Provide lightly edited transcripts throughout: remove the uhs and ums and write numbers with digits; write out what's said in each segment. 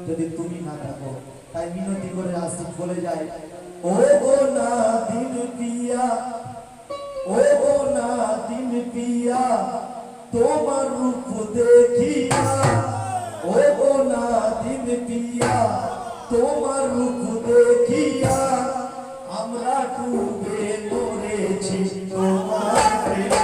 যদি তুমি না থাকো। তাই মিনতি করে আসিফ বলে যায়, ও গো না দিন পিয়া, ও গো না দিন পিয়া, তোমার রূপ দেখিয়া, ও গো না দিন পিয়া, তোমার রূপ দেখিয়া আমরা ডুবে মরেছি তোমার প্রেমে।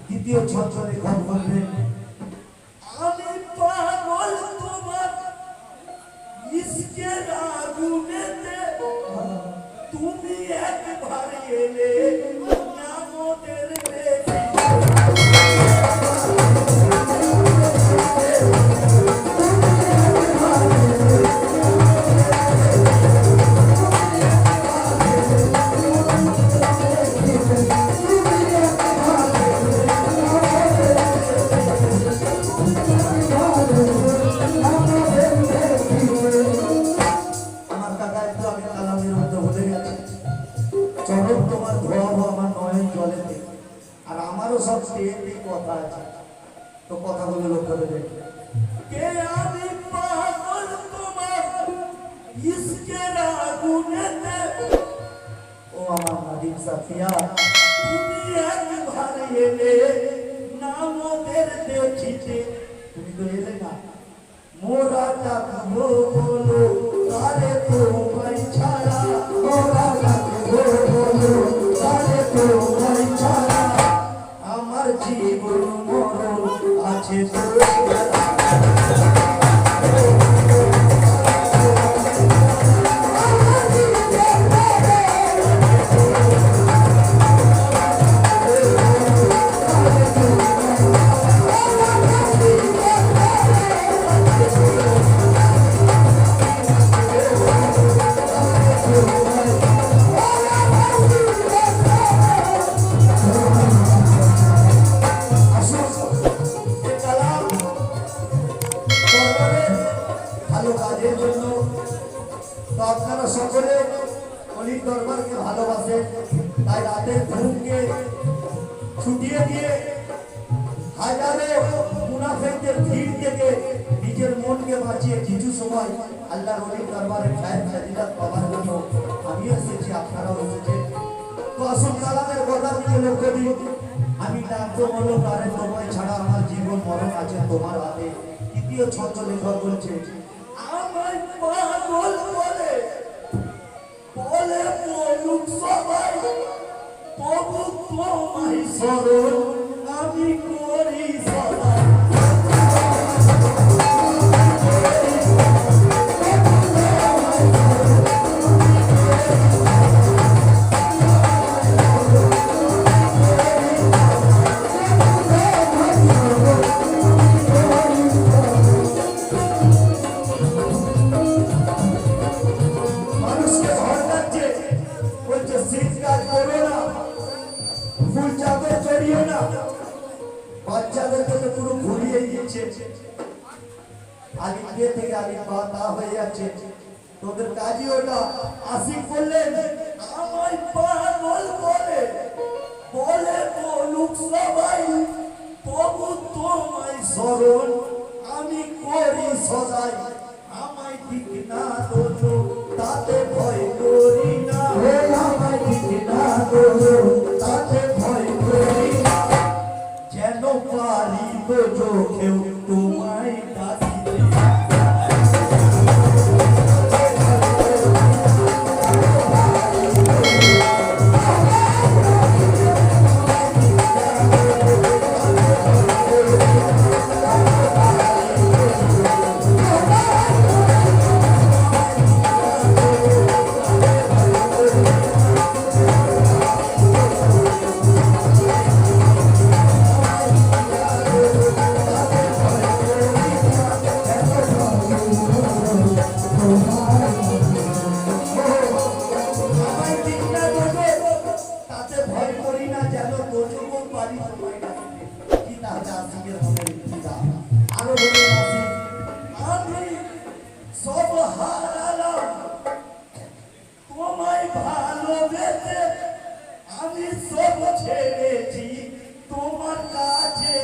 দ্বিতীয় ছন্দে ঘর বললেন, আমি পাগল তোমার ইশকের আগুনেতে, তুমি একবার এলে নামদের রেখে। কথা আছে তো কথাগুলো লক্ষ্য করে দেখি। কে আমি পাগল তোমার ইশকের আগুনেতে, ও আমার নাদিম সাফিয়া, তুমি একবার এলে নামদের দেখিতে। তুমি তো এলে না, মোরা ডাকবো বলো তারে তোমায় ছাড়া, মোরা ডাকবো বলো তারে তোমায় ছাড়া, আমার জীবন মরণ আছে সকলে অলির দরবারকে ভালোবাসে। তাই রাতের ঘুমকে ছুটিয়ে দিয়ে হাজারো মুনাফিকদের ভিড় থেকে নিজের মনকে বাঁচিয়ে কিছু সময় আল্লাহর ওলির দরবারে খায়ের ফাজিলাত পাওয়ার জন্য আমিও এসেছি, আপনারাও এসেছেন। তো আসল কালামের কথা দিকে লক্ষ্য দিন। আমি ডাকবো বলো তারে তোমায় ছাড়া আমার জীবন মরণ আছে তোমার হাতে। তৃতীয় ছন্দ লেখক বলছে আমায় পাগল বলে বলে বলুক সবাই, তবু তোমায় স্মরণ আমি করি সদা। বাচ্চাদেরকে তো পুরো ঘুরিয়ে দিচ্ছে, আগে বিয়ে থেকে আগে তা হয়ে যাচ্ছে, তোদের কাজই ওটা। আশিক বললেন আমায় পাগল বলে বলে বলুক সবাই, তবু তোমায় স্মরণ আমি করি সদাই। আমায় ঠিক না দোলো তাতে ভয় করি না, আমায় ঠিক না দোলো তাতে ভয় করি না, যেন পারি তো চোখেও তোমায় ডাকিতে। আমি সব ছেড়েছি তোমার কাছে।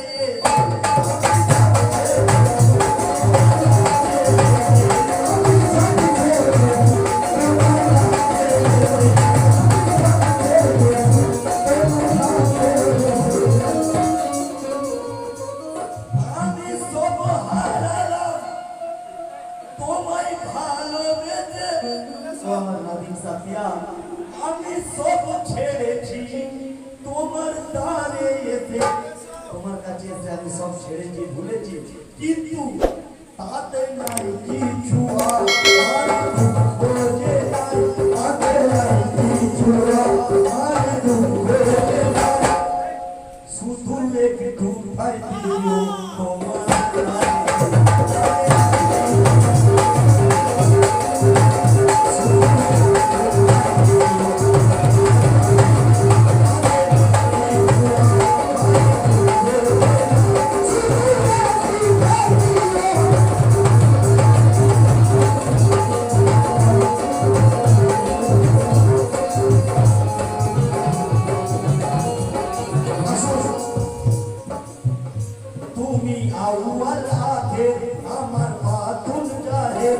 আমি সব ছেড়েছি তোমার দ্বারে এসে, তোমার কাছে এসে আমি সব ছেড়েছি ভুলেছি, কিন্তু তাতে নাই কিছু আর দুঃখ যে নাই, তাতে নাই কিছু আর দুঃখ যে নাই, শুধু একটু ভাই দিও তোমার তুমি আমার আখে আমার বাতুন চাহে,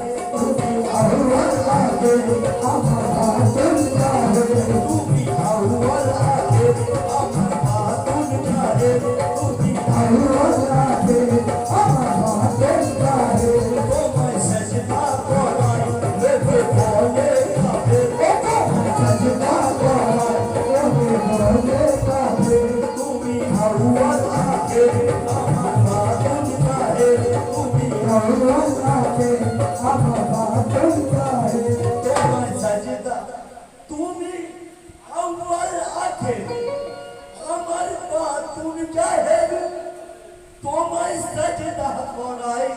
তোমায় সাজদা করাই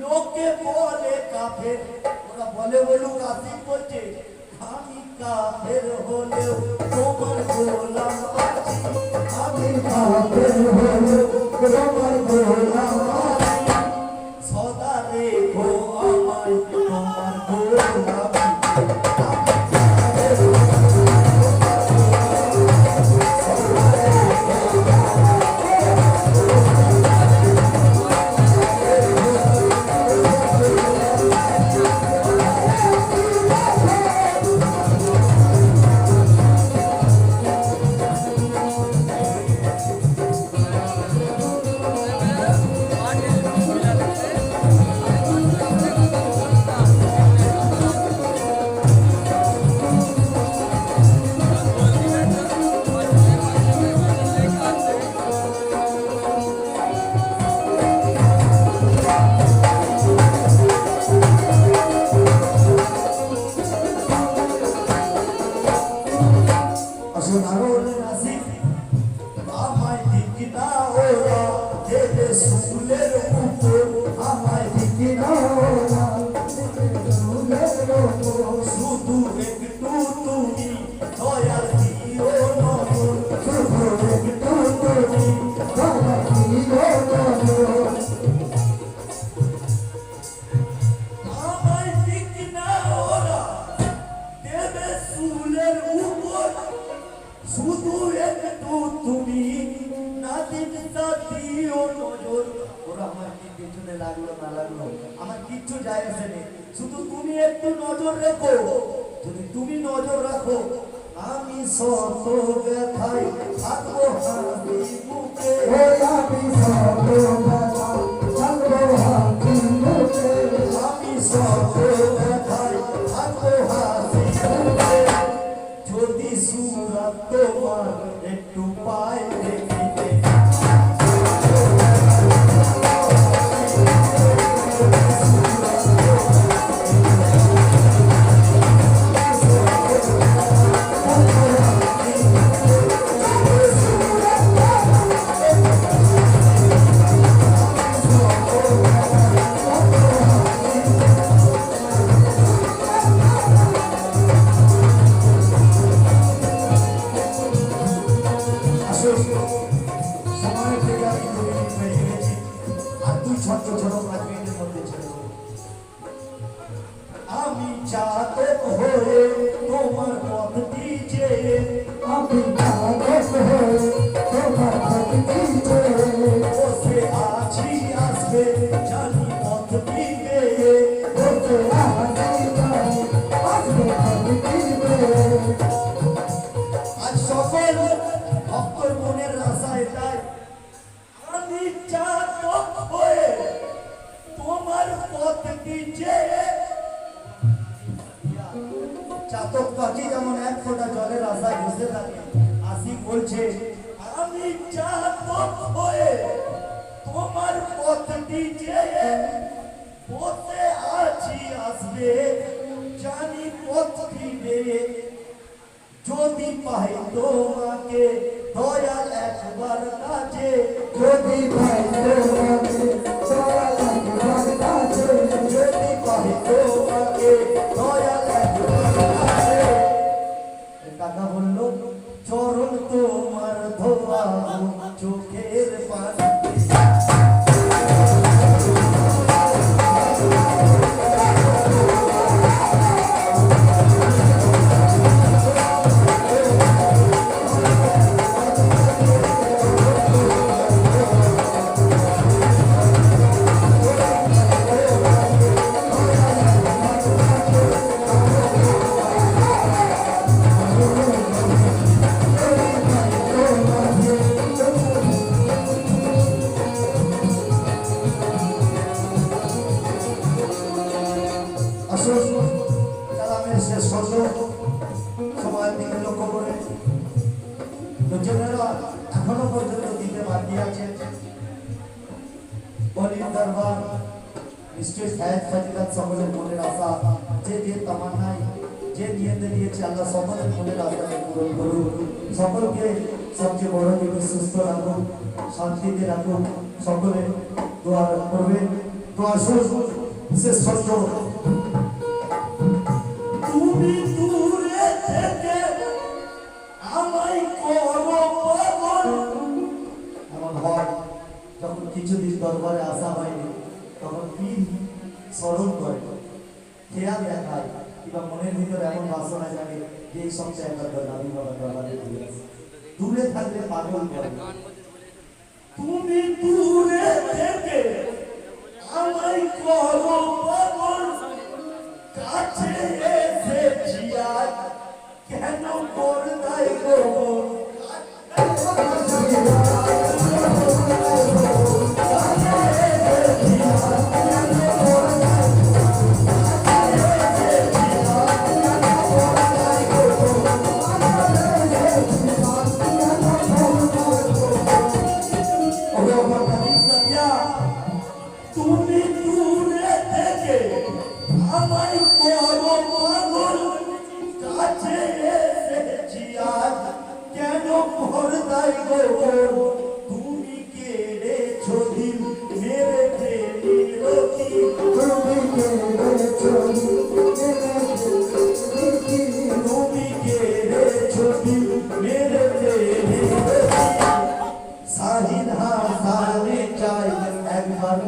লোকে বলে কাফের, ওরা বলে বলুক। আশিক বলছে আমি কাফের হলেও তোমার গোলাম আছি, আমি কাফের হলেও তোমার গোলাম আছি, সদা রেখো আমায় তোমার গোলাম। ওরা আমার কি পেছনে লাগলো না লাগলো আমার কিচ্ছু যায় আসে নেই, শুধু তুমি একটু নজর রেখো। যদি তুমি নজর রাখো আমি শত ব্যথায় থাকবো হাসি মুখে, আমি শত ব্যথায় থাকবো হাসি মুখে, আমি শত ব্যথায় থাকবো হাসি মুখে। যদি সুরত তোমার একটু পায় দেখিতে, সময় থেকে আমি 2 মিনিট বেরিয়ে গেছি, আর 2 ছোট ছোট 5 মিনিটের মধ্যে ছেড়ে দেবো। আমি চাতক হয়ে তোমার পথটি যে, আমি চাতক হয়ে তোমার ভক্তি চেয়ে বসে আছি আসবে জানি পথটি পেয়ে, বসে আছি যাই আসবে ভক্তি পেয়ে। আজ সকল ভক্তর মনের আশা এটাই, আমি চাতক হয়ে তোমার পথটি যে। চাতক পাখি যেমন 1 ফোঁটা জলের আশায় বসে থাকে, আশিক বলছে আমি চাতক হয়ে তোমার পথটি যে বসে আছি আসবে জানি পথটি বেয়ে। যদি পাই তোমাকে দয়াল একবার কাছে, যদি ভাই তোমাকে দয়াল একবার কাছে, যদি পাই তোমাকে দয়াল একবার কাছে। কাকা বলল চরণ তোমার ধোয়া চোখের পানি, আসুন কালামের শেষ শব্দ সবার দিকে লক্ষ্য করে লোকজনেরা এখনো পর্যন্ত দিতে বাকি আছে। বলির দরবার নিশ্চয়ই সাহেব ফাজিলাত সকলের মনের আশা, যে যে তামান্নায় যে নিয়তে নিয়েছে আল্লাহ সকলের মনের আশাকে পূরণ করুন। সকলকে সবচেয়ে বড় জিনিস সুস্থ রাখুন, শান্তিতে রাখুন, সকলে দোয়া করবেন। তো আসুন শেষ শব্দ তুমি দূরে থেকে আমায় করো পাগল। এমন হয় যখন কিছুদিন দরবারে আসা হয়নি, তখন পীর স্মরণ করে, খেয়াল দেখায়, কিংবা মনের ভিতরে এমন বাসনা জাগে যে এই সবচেয়ে একবার দাবি বাবা দরবারে ঘুরে আসে। দূরে থাকলে পাগল করে। তুমি দূরে থেকে আমায় করো পাগল, কাছে এসেছি আজ কেন করদাই গো। তুমি দূরে থেকে আমায় করো পাগল, কাছে এসেছি আজ কেন করদাই গো। তুমি কেড়েছো দিল মেরে প্রেমিরতি, তুমি কেড়েছো তুমি কেড়েছো দিল মেরে প্রেমিরতি। শাহিদ হাসানে চাই একবার